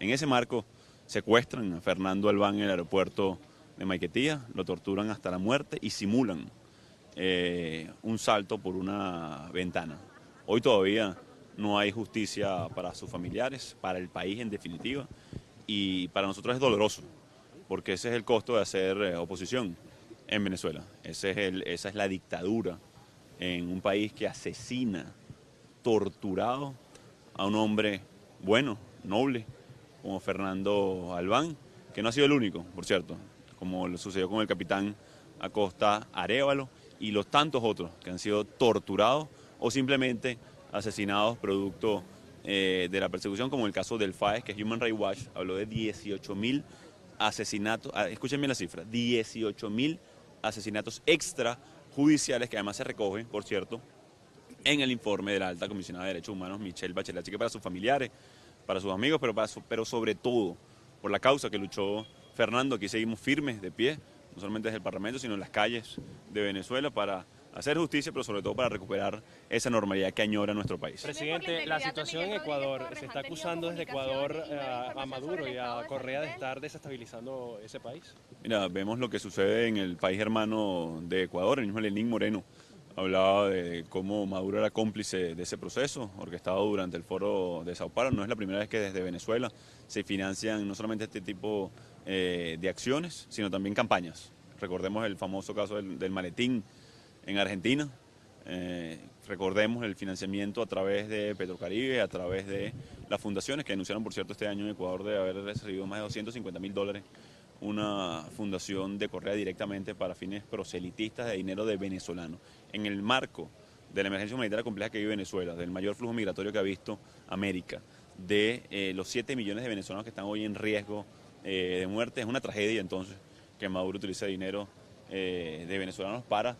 En ese marco secuestran a Fernando Albán en el aeropuerto de Maiquetía, lo torturan hasta la muerte y simulan un salto por una ventana. Hoy todavía no hay justicia para sus familiares, para el país en definitiva, y para nosotros es doloroso, porque ese es el costo de hacer oposición en Venezuela. Esa es la dictadura en un país que asesina, torturado a un hombre bueno, noble, como Fernando Albán, que no ha sido el único, por cierto, como le sucedió con el capitán Acosta Arévalo y los tantos otros que han sido torturados o simplemente asesinados producto de la persecución, como el caso del FAES, que Human Rights Watch habló de 18.000 asesinatos, escúchenme la cifra, 18.000 asesinatos extrajudiciales que además se recogen, por cierto, en el informe de la alta comisionada de Derechos Humanos, Michelle Bachelet. Así que para sus familiares, para sus amigos, pero sobre todo por la causa que luchó Fernando, aquí seguimos firmes, de pie, no solamente desde el Parlamento, sino en las calles de Venezuela para hacer justicia, pero sobre todo para recuperar esa normalidad que añora nuestro país. Presidente, la situación en Ecuador, se está acusando desde Ecuador a Maduro y a Correa de estar desestabilizando ese país. Mira, vemos lo que sucede en el país hermano de Ecuador, el mismo Lenín Moreno hablaba de cómo Maduro era cómplice de ese proceso, orquestado durante el foro de Sao Paulo. No es la primera vez que desde Venezuela se financian no solamente este tipo de acciones, sino también campañas. Recordemos el famoso caso del maletín en Argentina, recordemos el financiamiento a través de Petrocaribe, a través de las fundaciones que denunciaron, por cierto, este año en Ecuador de haber recibido más de $250.000, una fundación de Correa directamente para fines proselitistas de dinero de venezolanos. En el marco de la emergencia humanitaria compleja que vive Venezuela, del mayor flujo migratorio que ha visto América, de los 7 millones de venezolanos que están hoy en riesgo de muerte, es una tragedia entonces que Maduro utilice dinero de venezolanos para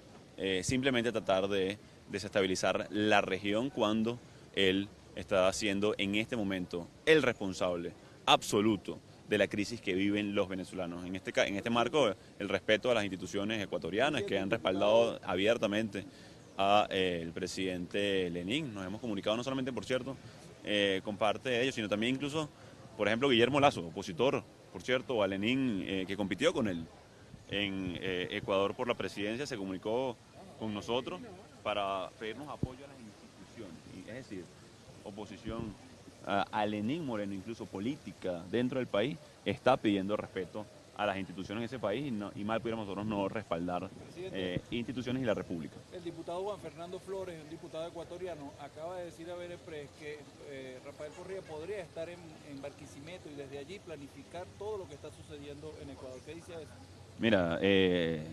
simplemente tratar de desestabilizar la región cuando él está siendo en este momento el responsable absoluto de la crisis que viven los venezolanos. En este marco, el respeto a las instituciones ecuatorianas que han respaldado abiertamente al presidente Lenín. Nos hemos comunicado no solamente, por cierto, con parte de ellos, sino también incluso, por ejemplo, Guillermo Lazo, opositor, por cierto, a Lenín, que compitió con él en Ecuador por la presidencia, se comunicó con nosotros para pedirnos apoyo a las instituciones, es decir, oposición a Lenín Moreno, incluso política dentro del país, está pidiendo respeto a las instituciones en ese país y mal pudiéramos nosotros no respaldar instituciones y la República. El diputado Juan Fernando Flores, un diputado ecuatoriano, acaba de decir a Verepres que Rafael Correa podría estar en Barquisimeto y desde allí planificar todo lo que está sucediendo en Ecuador. ¿Qué dice eso? Mira,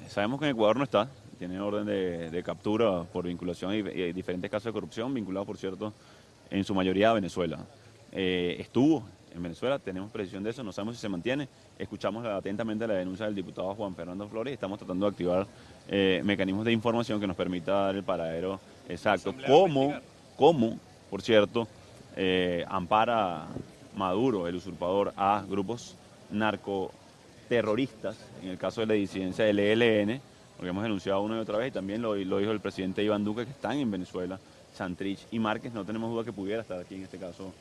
sabemos que en Ecuador no está, tiene orden de captura por vinculación a diferentes casos de corrupción, vinculados, por cierto, en su mayoría a Venezuela. Estuvo en Venezuela, tenemos precisión de eso, no sabemos si se mantiene. Escuchamos atentamente la denuncia del diputado Juan Fernando Flores y estamos tratando de activar mecanismos de información que nos permita dar el paradero exacto. Como, por cierto, ampara Maduro, el usurpador, a grupos narcoterroristas, en el caso de la disidencia del ELN, porque hemos denunciado una y otra vez, y también lo dijo el presidente Iván Duque, que están en Venezuela, Santrich y Márquez. No tenemos duda que pudiera estar aquí en este caso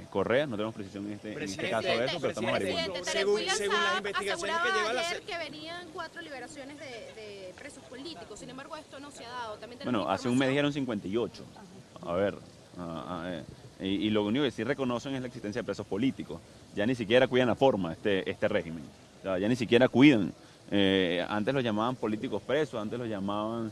Correa, no tenemos precisión en este caso de eso, pero estamos averiguando. Según las investigaciones que lleva ayer que venían 4 liberaciones de presos políticos, sin embargo esto no se ha dado. También bueno, hace un mes dijeron 58. A ver, y lo único que sí reconocen es la existencia de presos políticos. Ya ni siquiera cuidan la forma este régimen, o sea, ya ni siquiera cuidan. Antes los llamaban políticos presos, antes los llamaban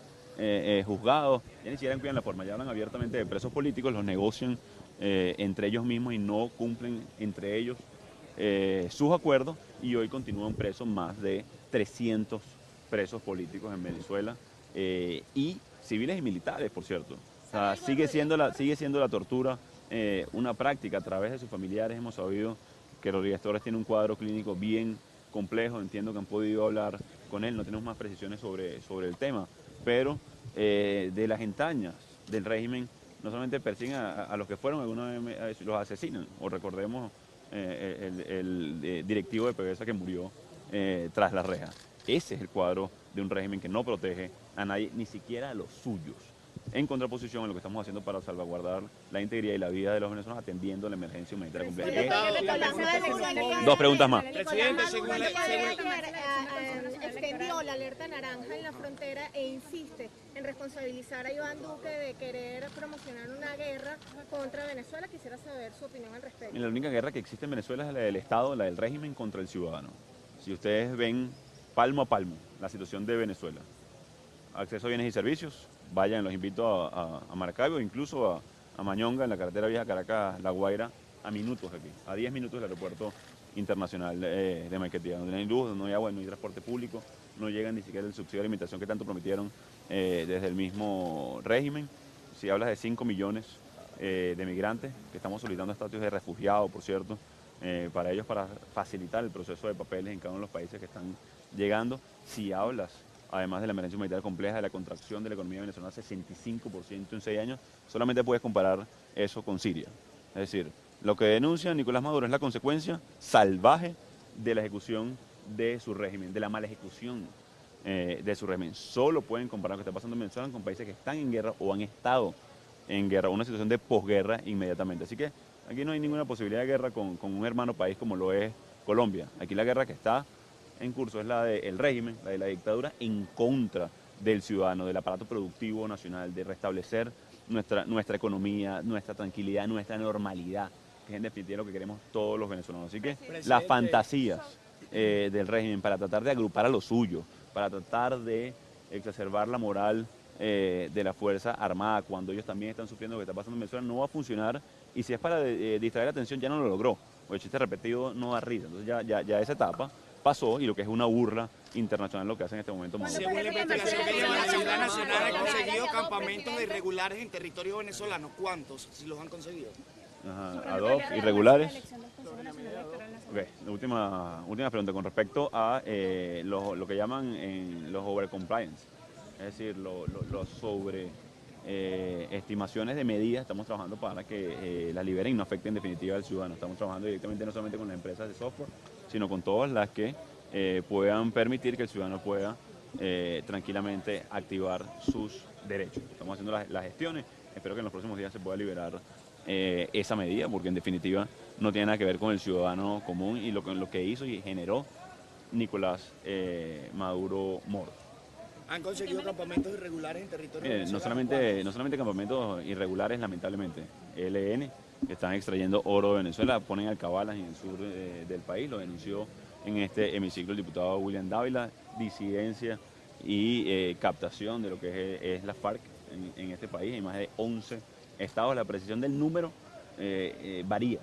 juzgados, ya ni siquiera cuidan la forma, ya hablan abiertamente de presos políticos, los negocian entre ellos mismos y no cumplen entre ellos sus acuerdos, y hoy continúan presos más de 300 presos políticos en Venezuela y civiles y militares, por cierto. O sea, sigue siendo la tortura una práctica. A través de sus familiares hemos sabido que Rodríguez Torres tiene un cuadro clínico bien complejo, entiendo que han podido hablar con él, no tenemos más precisiones sobre el tema, pero de las entrañas del régimen no solamente persiguen a los que fueron, algunos los asesinan, o recordemos el directivo de PDVSA que murió tras las rejas. Ese es el cuadro de un régimen que no protege a nadie, ni siquiera a los suyos. en contraposición a lo que estamos haciendo para salvaguardar la integridad y la vida de los venezolanos atendiendo la emergencia humanitaria completa. Dos preguntas más. Presidente, extendió la alerta naranja en la frontera e insiste en responsabilizar a Iván Duque de querer promocionar una guerra contra Venezuela. Quisiera saber su opinión al respecto. La única guerra que existe en Venezuela es la del Estado, la del régimen contra el ciudadano. Si ustedes ven palmo a palmo la situación de Venezuela, acceso a bienes y servicios, vayan, los invito a Maracaibo, incluso a Mañonga, en la carretera vieja Caracas-La Guaira, a minutos de aquí, a 10 minutos del aeropuerto internacional de Maiquetía, donde no hay luz, no hay agua, no hay transporte público, no llegan ni siquiera el subsidio de alimentación que tanto prometieron desde el mismo régimen. Si hablas de 5 millones de migrantes que estamos solicitando estatus de refugiado, por cierto, para ellos, para facilitar el proceso de papeles en cada uno de los países que están llegando. Si hablas, además de la emergencia humanitaria compleja, de la contracción de la economía venezolana, 65% en 6 años, solamente puedes comparar eso con Siria. Es decir, lo que denuncia Nicolás Maduro es la consecuencia salvaje de la ejecución de su régimen, de la mala ejecución de su régimen. Solo pueden comparar lo que está pasando en Venezuela con países que están en guerra o han estado en guerra, una situación de posguerra inmediatamente. Así que aquí no hay ninguna posibilidad de guerra con un hermano país como lo es Colombia. Aquí la guerra que está en curso es la del régimen, la de la dictadura, en contra del ciudadano, del aparato productivo nacional, de restablecer nuestra economía, nuestra tranquilidad, nuestra normalidad, que es en definitiva lo que queremos todos los venezolanos. Así que las fantasías del régimen para tratar de agrupar a los suyos, para tratar de exacerbar la moral de la Fuerza Armada, cuando ellos también están sufriendo lo que está pasando en Venezuela, no va a funcionar, y si es para distraer la atención ya no lo logró, porque el chiste repetido no da risa. Entonces ya esa etapa pasó, y lo que es una burla internacional lo que hace en este momento. Según la investigación que lleva la Seguridad Nacional, ha conseguido campamentos de irregulares en territorio venezolano. ¿Cuántos? Si los han conseguido. Ajá, ¿adop irregulares? Okay. Última pregunta con respecto a lo que llaman los overcompliance, es decir, los sobre estimaciones de medidas. Estamos trabajando para que las liberen y no afecten en definitiva al ciudadano. Estamos trabajando directamente no solamente con las empresas de software, sino con todas las que puedan permitir que el ciudadano pueda tranquilamente activar sus derechos. Estamos haciendo las gestiones, espero que en los próximos días se pueda liberar esa medida, porque en definitiva no tiene nada que ver con el ciudadano común y lo que hizo y generó Nicolás Maduro Moro. ¿Han conseguido campamentos irregulares en territorio venezolano? No solamente campamentos irregulares, lamentablemente. ELN, que están extrayendo oro de Venezuela, ponen alcabalas en el sur del país, lo denunció en este hemiciclo el diputado William Dávila, disidencia y captación de lo que es la FARC en este país. Hay más de 11 estados, la precisión del número varía.